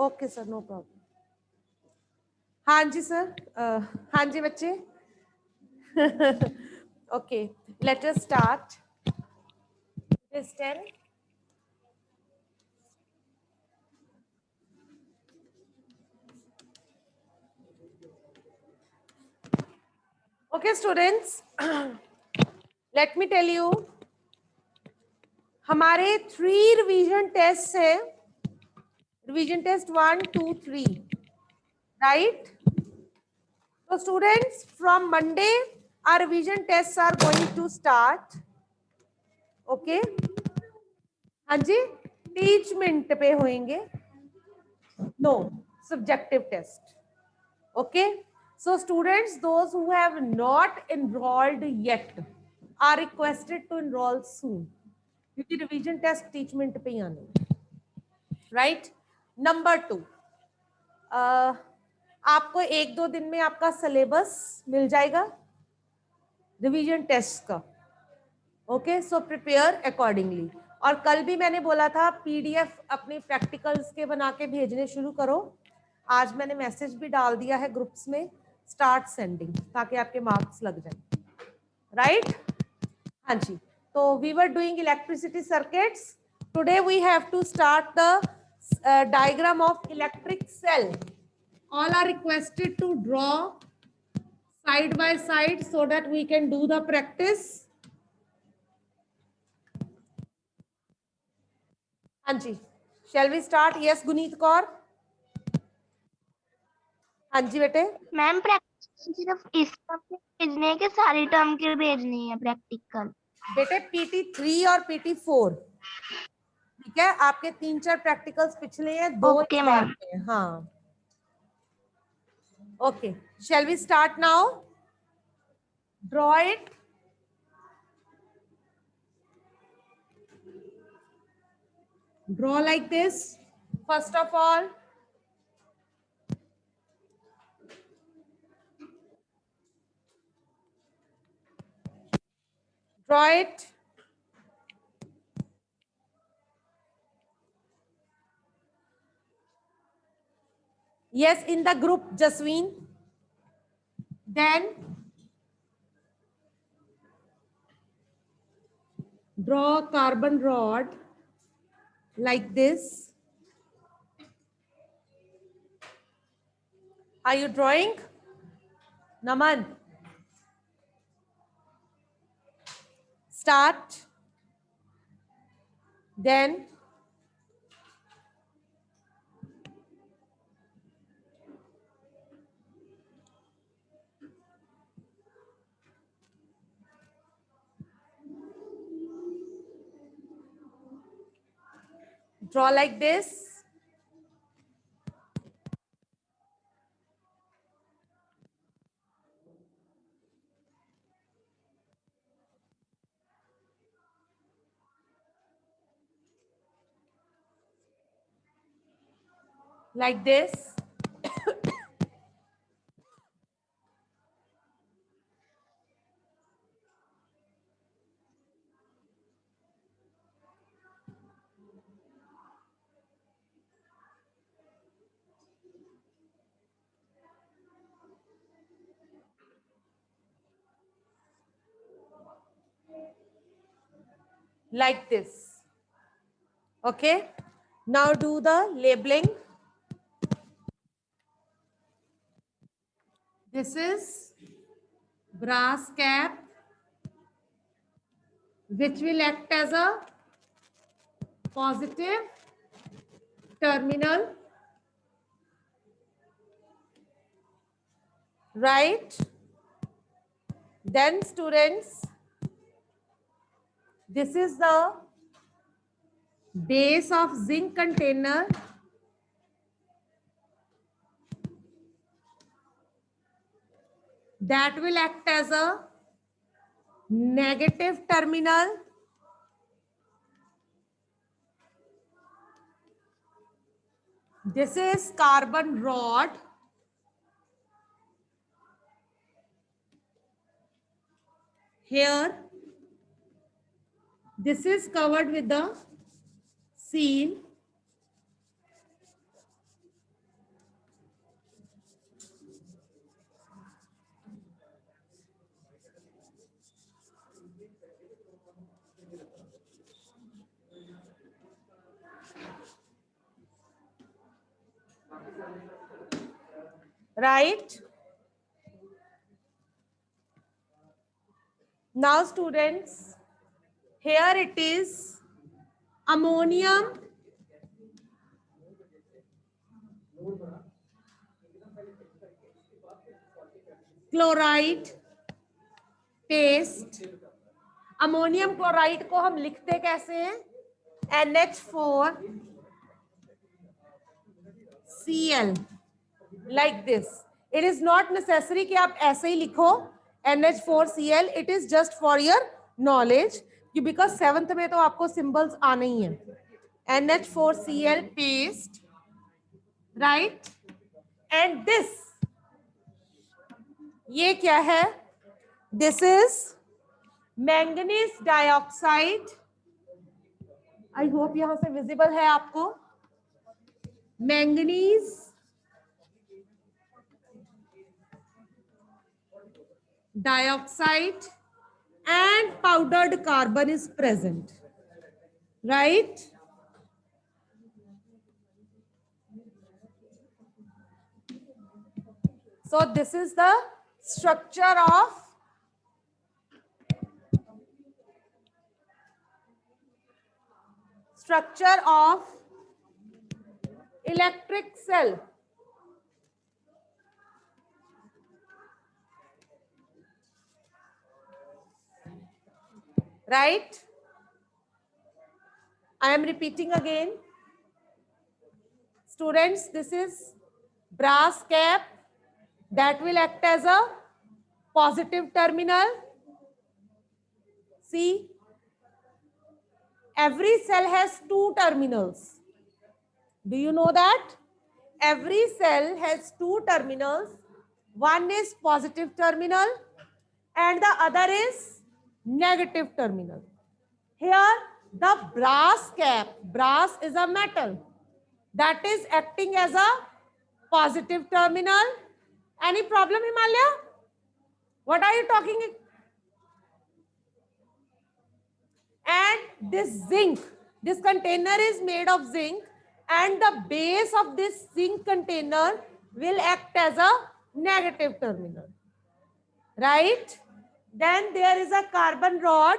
Okay sir, no problem. हाँ जी sir, हाँ जी बच्चे। Okay, let us start this 10। Okay students, let me tell you, हमारे 3 revision test है, revision test 1, 2, 3, right? So students, from Monday our revision tests are going to start. Okay? हाँ जी, Teachmint पे होंगे, no subjective test. Okay? So students, those who have not enrolled yet are requested to enroll soon, क्योंकि revision test Teachmint पे ही आने, right? Number 2, आपको 1-2 दिन में आपका सिलेबस मिल जाएगा रिवीजन टेस्ट का। Okay, so prepare accordingly. और कल भी मैंने बोला था पीडीएफ अपने प्रैक्टिकल्स के बना के भेजने शुरू करो। आज मैंने मैसेज भी डाल दिया है ग्रुप्स में, स्टार्ट सेंडिंग, ताकि आपके मार्क्स लग जाए, राइट? हाँ जी, तो we were doing electricity circuits. Today we have to start the diagram of electric cell. All are requested to draw side by side so that we can do the practice. हाँ जी, shall we start? Yes, Guneet Kaur. हाँ जी बेटे। Ma'am practical सिर्फ इस term के भेजने हैं कि सारी टर्म के भेजनी है प्रैक्टिकल? बेटे PT3 और PT4, ठीक है, आपके 3-4 प्रैक्टिकल्स पिछले हैं, 2 ओके इस बार मैम। के हैं। हाँ, okay, shall we start now? Draw it. Draw like this. First of all, draw it. Yes, in the group, Jasween. Then draw a carbon rod like this. Are you drawing? Naman. Start. Then draw like this. Like this. Like this. Okay. Now do the labeling. This is brass cap, which will act as a positive terminal, right? Then students, this is the base of zinc container, that will act as a negative terminal. This is carbon rod. Here, this is covered with the seal. right? Now students, here it is ammonium chloride paste. Ammonium chloride को हम लिखते कैसे हैं? NH4Cl, like this. It is not necessary कि आप ऐसे ही लिखो NH4Cl. It is just for your knowledge, because 7th में तो आपको symbols आने ही हैं. NH4Cl paste, right? And this, ये क्या है? This is manganese dioxide. I hope यहाँ से visible है आपको. Manganese dioxide and powdered carbon is present, right? So this is the structure of electric cell. Right? I am repeating again. Students, this is brass cap that will act as a positive terminal. See, every cell has two terminals. Do you know that? Every cell has two terminals. One is positive terminal and the other is negative terminal. Here, the brass cap, brass is a metal that is acting as a positive terminal. Any problem, Himalaya? What are you talking? And this zinc, this container is made of zinc, and the base of this zinc container will act as a negative terminal, right? Then there is a carbon rod.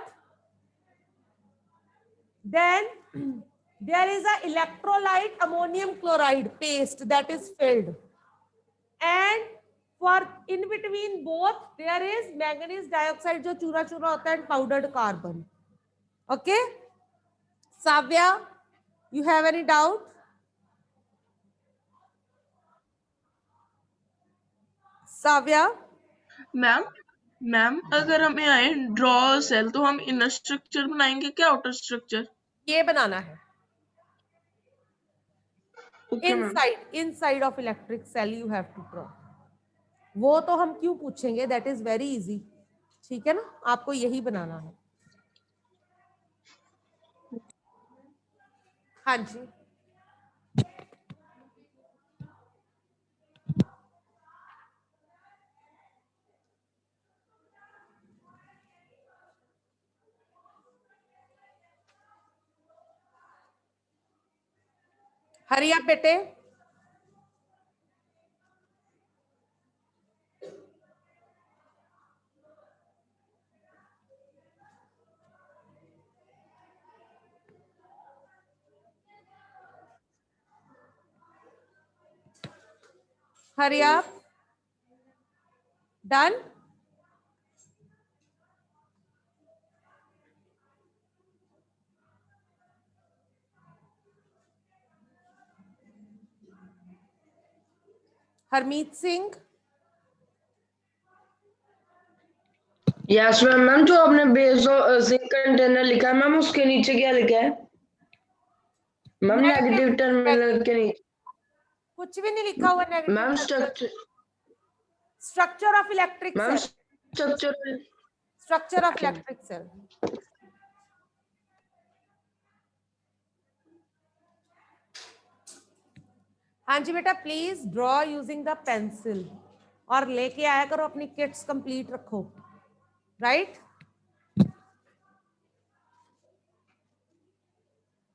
Then there is a electrolyte ammonium chloride paste that is filled, and for in between both there is manganese dioxide जो चूरा चूरा होता है, and powdered carbon. Okay, Savya, you have any doubt? Savya? Ma'am अगर हमें आए draw cell तो हम इनर स्ट्रक्चर बनाएंगे क्या आउटर स्ट्रक्चर? ये बनाना है. Okay, inside of electric cell you have to draw. वो तो हम क्यों पूछेंगे? That is very easy. ठीक है ना? आपको यही बनाना है. हाँ जी. हरी आप बेटे. हरी आप. Done? Harmeet Singh. Yes ma'am. Ma'am जो आपने बेस जिंक कंटेनर लिखा है मैम, उसके नीचे क्या लिखा है मैम? नेगेटिव टर्मिनल के नीचे कुछ भी नहीं लिखा हुआ. Negative. Ma'am structure of electric ma'am cell. Structure of electric cell. हाँ जी बेटा, please draw using the pencil और लेके आया करो. अपनी किट्स कंप्लीट रखो. राइट?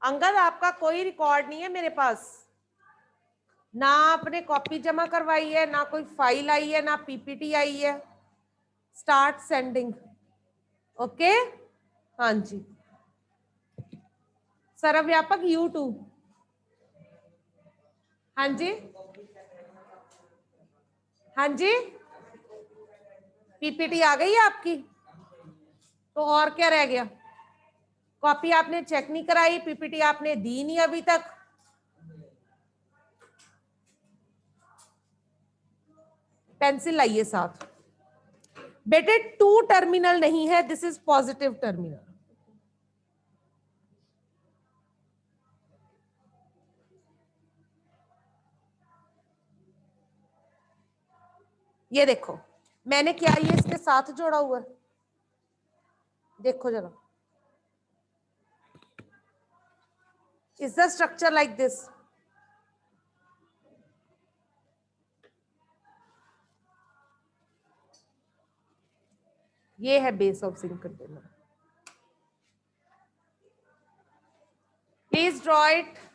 अंगद, आपका कोई रिकॉर्ड नहीं है मेरे पास. ना आपने कॉपी जमा करवाई है, ना कोई फाइल आई है, ना पीपीटी आई है। Start sending. ओके, हाँ जी। सर्वव्यापक U2। हाँ जी, हाँ जी, पीपीटी आ गई है आपकी, तो और क्या रह गया? कॉपी आपने चेक नहीं कराई, पीपीटी आपने दी नहीं अभी तक। पेंसिल लाइए साथ। बेटे 2 टर्मिनल नहीं है, दिस इज पॉजिटिव टर्मिनल। ये देखो मैंने क्या ये इसके साथ जोड़ा हुआ है, देखो जरा। Is the structure like this? ये है base of zinc container. Please draw it.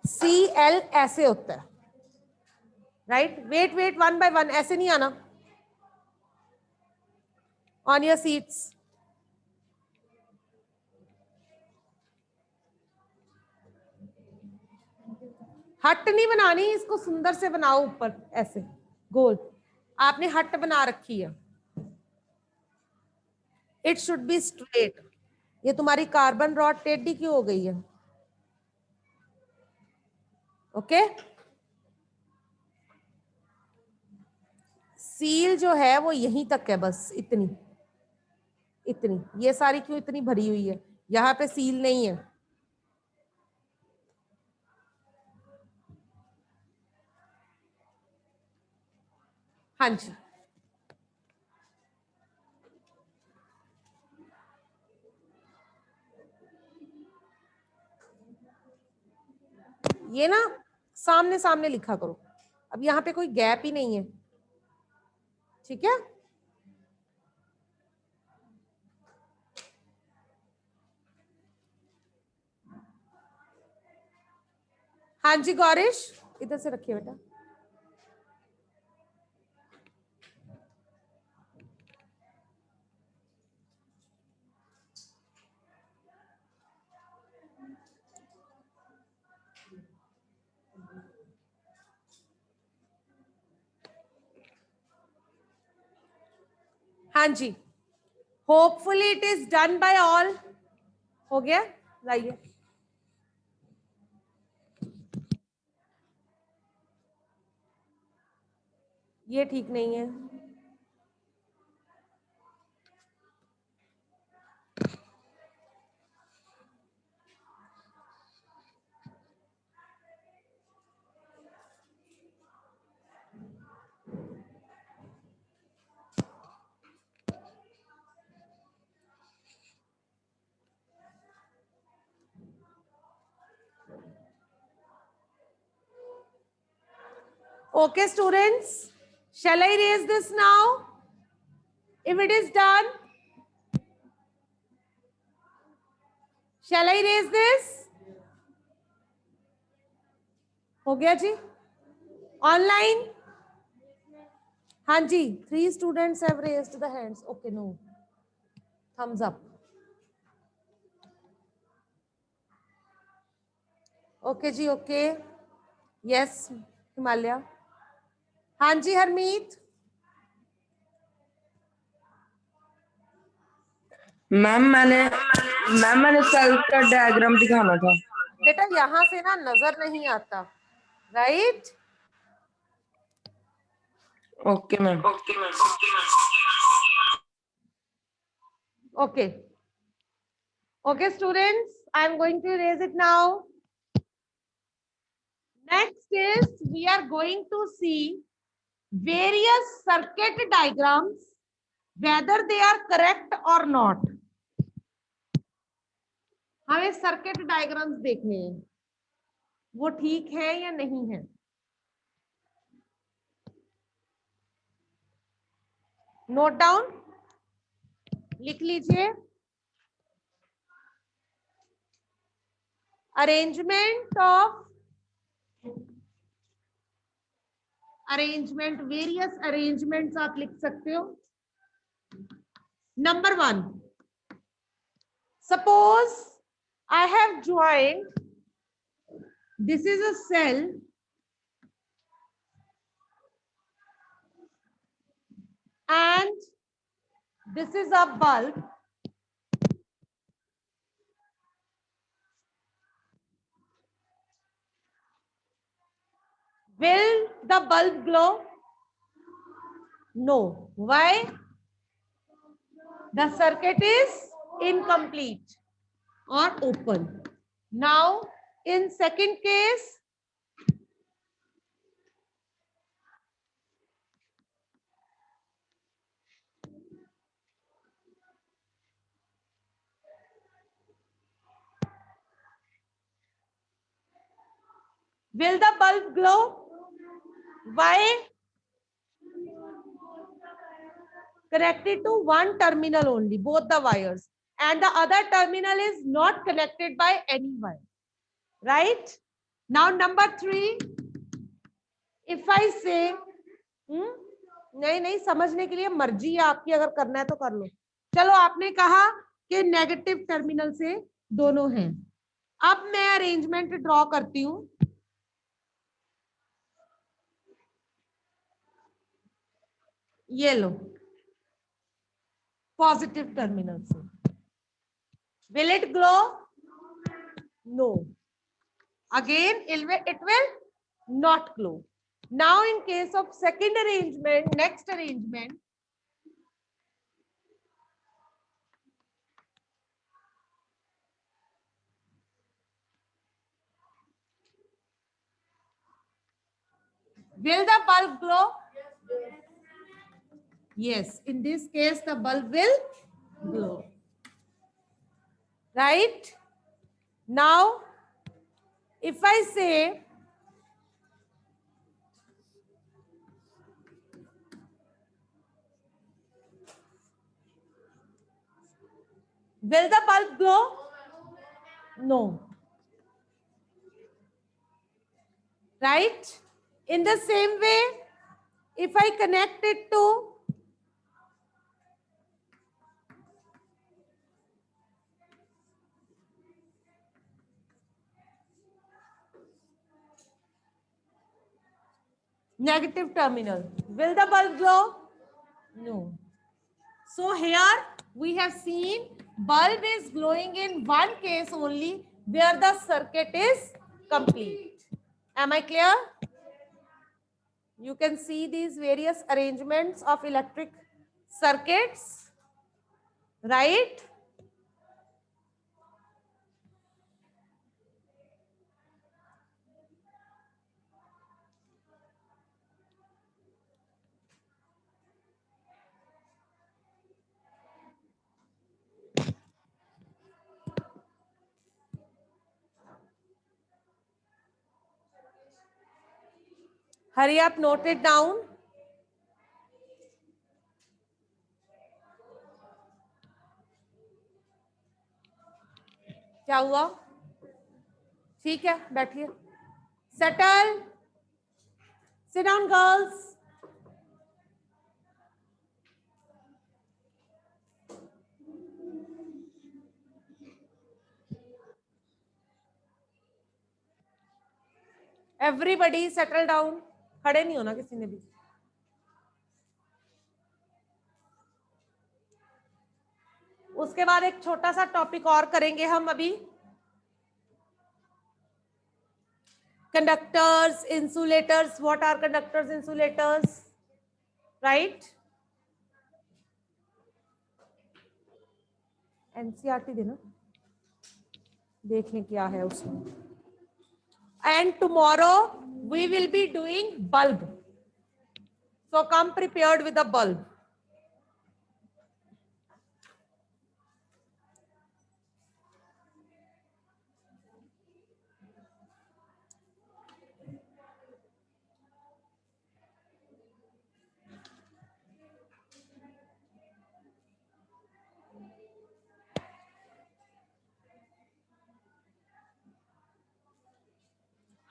CL ऐसे होता है, राइट? वेट वेट, 1 by 1, ऐसे नहीं आना। On your seats. हट नहीं बनानी, इसको सुंदर से बनाओ, ऊपर ऐसे गोल। आपने हट बना रखी है, इट शुड बी स्ट्रेट। ये तुम्हारी कार्बन रॉड टेढ़ी क्यों हो गई है? ओके, सील जो है वो यहीं तक है, बस इतनी इतनी। ये सारी क्यों इतनी भरी हुई है? यहाँ पे सील नहीं है। हाँ जी, ये ना सामने सामने लिखा करो। अब यहाँ पे कोई गैप ही नहीं है, ठीक है? हाँ जी गौरीश, इधर से रखिए बेटा। हाँ जी, hopefully it is done by all. हो गया, लाइए। ये ठीक नहीं है। Okay, students, shall I raise this now? If it is done, shall I raise this? हो गया जी? Online? हाँ जी, 3 students have raised the hands. Okay, no. Thumbs up. Okay ji, okay. Yes, Himalaya. हाँ जी हरमीत. मैम मैंने सेल का diagram दिखाना था। बेटा यहाँ से ना नजर नहीं आता, right? Okay ma'am. Okay. Okay, students, I am going to erase it now. Next is we are going to see various circuit diagrams, whether they are correct or not. हमें सर्किट डायग्राम्स देखने हैं, वो ठीक है या नहीं है। Note down, लिख लीजिए। अरेंजमेंट वेरियस अरेंजमेंट्स आप लिख सकते हो. Number 1, suppose I have joined, this is a cell and this is a bulb. Will the bulb glow? No. Why? The circuit is incomplete or open. Now, in second case, will the bulb glow? Why? Connected to one terminal only, both the wires, and the other terminal is not connected by any wire. Right? Now, number 3, if I say, नहीं नहीं समझने के लिए मर्जी है आपकी, अगर करना है तो कर लो. चलो, आपने कहा कि नेगेटिव टर्मिनल से दोनों हैं. अब मैं अरेंजमेंट ड्रॉ करती हूं. ये लो, पॉजिटिव टर्मिनल से. Will it glow? No. Again, it will not glow. Now, in case of second arrangement, next arrangement, will the bulb glow? Yes, in this case, the bulb will glow. Right? Now, if I say, will the bulb glow? No. Right? In the same way, if I connect it to negative terminal, will the bulb glow? No. So here we have seen bulb is glowing in one case only, where the circuit is complete. Am I clear? You can see these various arrangements of electric circuits, right? Hurry up, note it down. क्या हुआ? ठीक है, बैठिए. Settle. Sit down, girls. Everybody settle down. खड़े नहीं होना किसी ने भी. उसके बाद एक छोटा सा टॉपिक और करेंगे हम अभी. Conductors, insulators. What are conductors, insulators? Right? NCERT देना, देखें क्या है उसमें. And tomorrow we will be doing bulb. So come prepared with a bulb.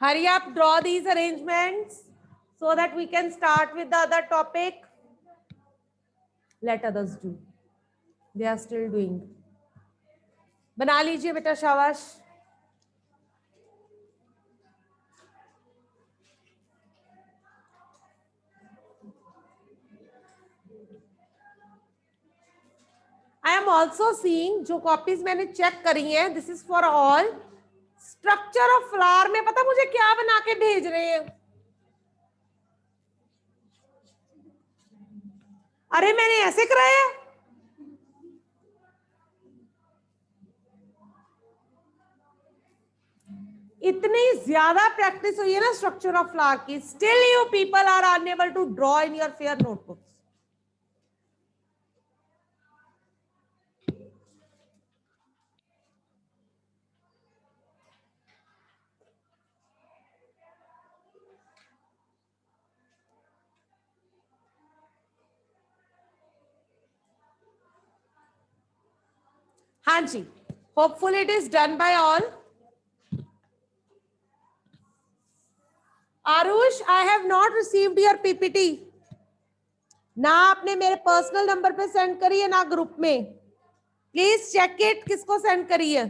Hurry up, draw these arrangements so that we can start with the other topic. Let others do. They are still doing. बना लीजिए बेटा, शाबाश. I am also seeing जो copies मैंने check करी हैं, this is for all. Structure of flower में पता मुझे क्या बना के भेज रहे हैं? अरे मैंने ऐसे कराया. इतनी ज्यादा प्रैक्टिस हुई है ना स्ट्रक्चर ऑफ फ्लावर की, still you people are unable to draw in your fair notebooks. हाँ जी, hopefully it is done by all. Aarush, I have not received your PPT. ना आपने मेरे पर्सनल नंबर पे सेंड करी है ना ग्रुप में. प्लीज चेक इट, किसको सेंड करी है.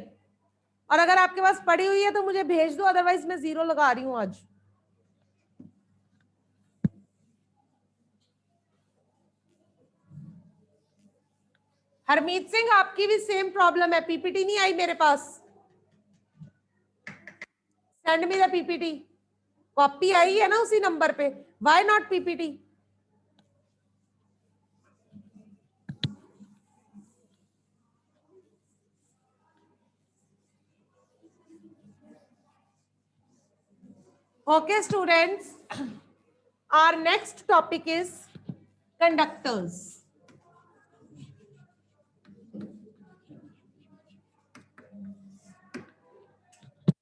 और अगर आपके पास पड़ी हुई है तो मुझे भेज दो, अदरवाइज मैं 0 लगा रही हूं आज. हरमीत सिंह, आपकी भी सेम प्रॉब्लम है, पीपीटी नहीं आई मेरे पास. Send me the PPT. Copy आई है ना उसी नंबर पे, why not PPT? Okay, students, our next topic is conductors.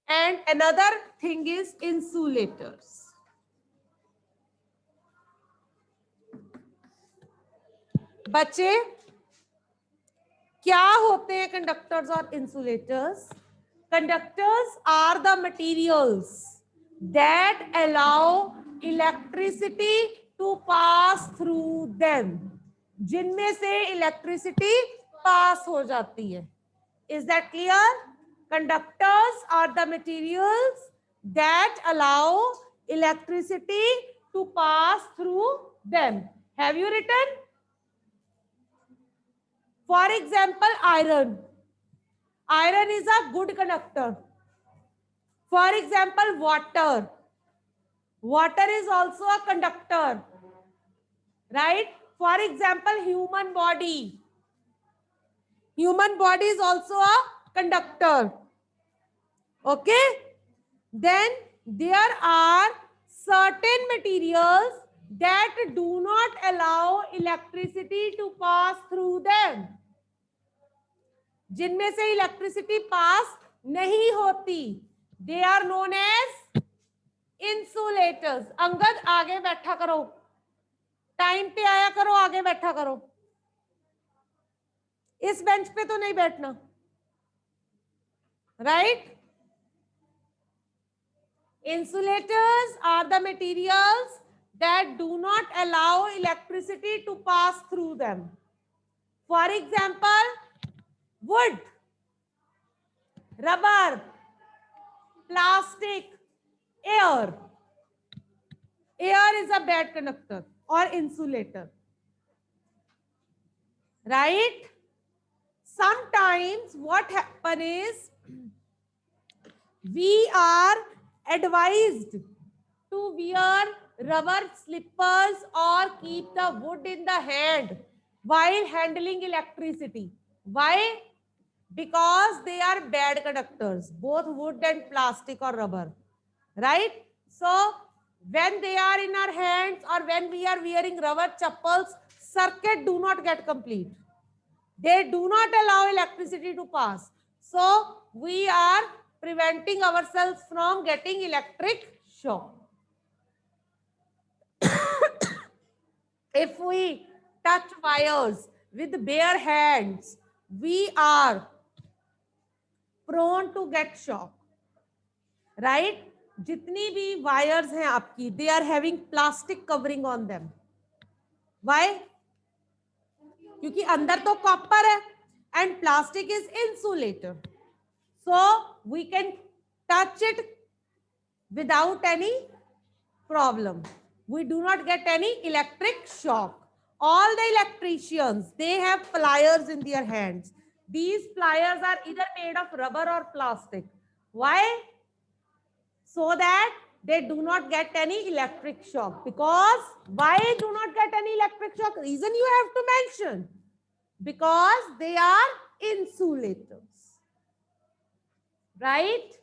And another thing is insulators. बच्चे, क्या होते हैं कंडक्टर्स और insulators? Conductors are the materials that allow electricity to pass through them. जिनमें से इलेक्ट्रिसिटी पास हो जाती है. Is that clear? Conductors are the materials that allow electricity to pass through them. Have you written? For example, iron. Iron is a good conductor. For example, water. Water is also a conductor, right? For example, human body. Human body is also a conductor. Okay? Then there are certain materials that do not allow electricity to pass through them. जिनमें से electricity pass नहीं होती, they are known as insulators. Angad, आगे बैठा करो, time पे आया करो, आगे बैठा करो. इस बेंच पे तो नहीं बैठना, right? Insulators are the materials that do not allow electricity to pass through them. For example, wood, rubber, plastic, air. Air is a bad conductor or insulator, right? Sometimes what happen is we are advised to wear rubber slippers or keep the wood in the hand while handling electricity. Why? Because they are bad conductors, both wood and plastic or rubber, right? So when they are in our hands or when we are wearing rubber chappals, circuit do not get complete. They do not allow electricity to pass. So we are preventing ourselves from getting electric shock. If we touch wires with bare hands, we are prone to get shock, right? जितनी भी wires हैं आपकी, they are having plastic covering on them. Why? क्योंकि अंदर तो copper है and plastic is insulator, so we can touch it without any problem. We do not get any electric shock. All the electricians, they have pliers in their hands. These pliers are either made of rubber or plastic. Why? So that they do not get any electric shock. Because why do not get any electric shock? Reason you have to mention. Because they are insulators. Right?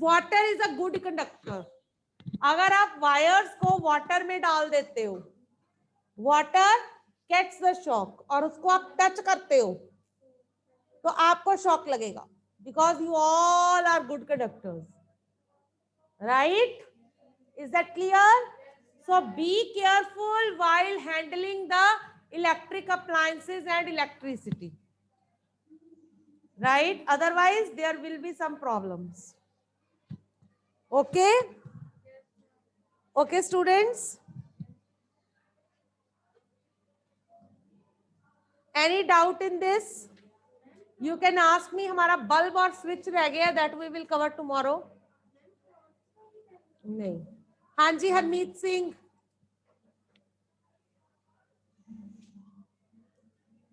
Water is a good conductor. अगर आप wires को water में डाल देते हो, water gets the shock, और उसको आप टच करते हो तो आपको शॉक लगेगा, because you all are good conductors. Right? Is that clear? So be careful while handling the electric appliances and electricity. Right? Otherwise there will be some problems. Okay? Okay, students? Any doubt in this? You can ask me. हमारा bulb और switch रह गया, that we will cover tomorrow. नहीं. हाँ जी, Harmeet Singh.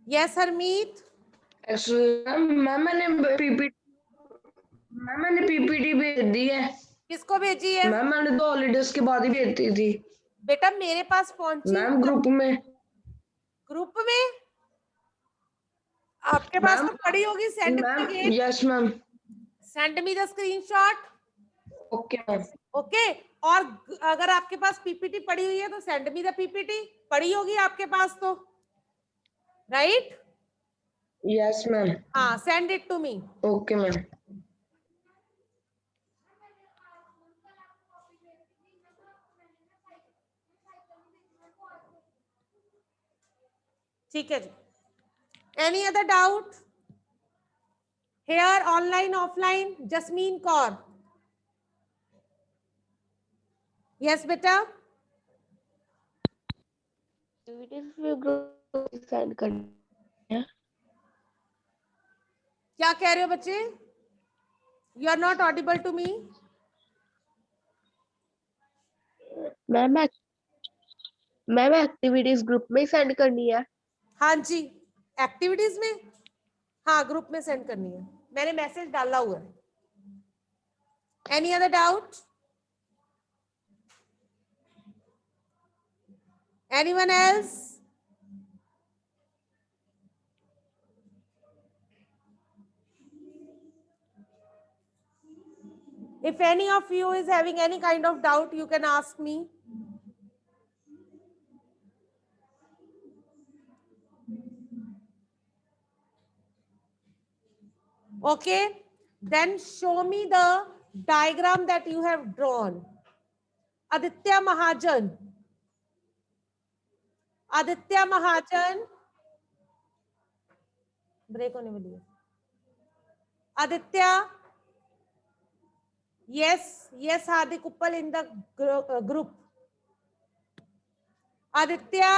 Yes, Harmeet. Ma'am मैंने PPT भेज दी है. किसको भेजी है? मैम मैंने तो हॉलीडेज के बाद ही भेजी थी. बेटा मेरे पास पहुंची. मैम ग्रुप में आपके पास तो पड़ी होगी. Send me again. Yes ma'am. Send me the screenshot. Okay ma'am. Okay. और अगर आपके पास पीपीटी पड़ी हुई है तो सेंड मी द पीपीटी. पड़ी होगी आपके पास तो. राइट? Yes ma'am. हाँ, send it to me. Okay ma'am. ठीक है जी. Any other doubt? Here online offline? Jasmeen Kaur. Yes बेटा. सेंड कर. क्या कह रहे हो बच्चे? You are not audible to me. Ma'am activities group में सेंड करनी है. हाँ जी, एक्टिविटीज में. हाँ, ग्रुप में सेंड करनी है. मैंने मैसेज डाला हुआ है. Any other doubt? Anyone else? If any of you is having any kind of doubt, you can ask me. Okay, then show me the diagram that you have drawn. Aditya Mahajan. Aditya Mahajan. Break होने वाली है. Aditya. Yes, Hardik Uppal in the group. Aditya.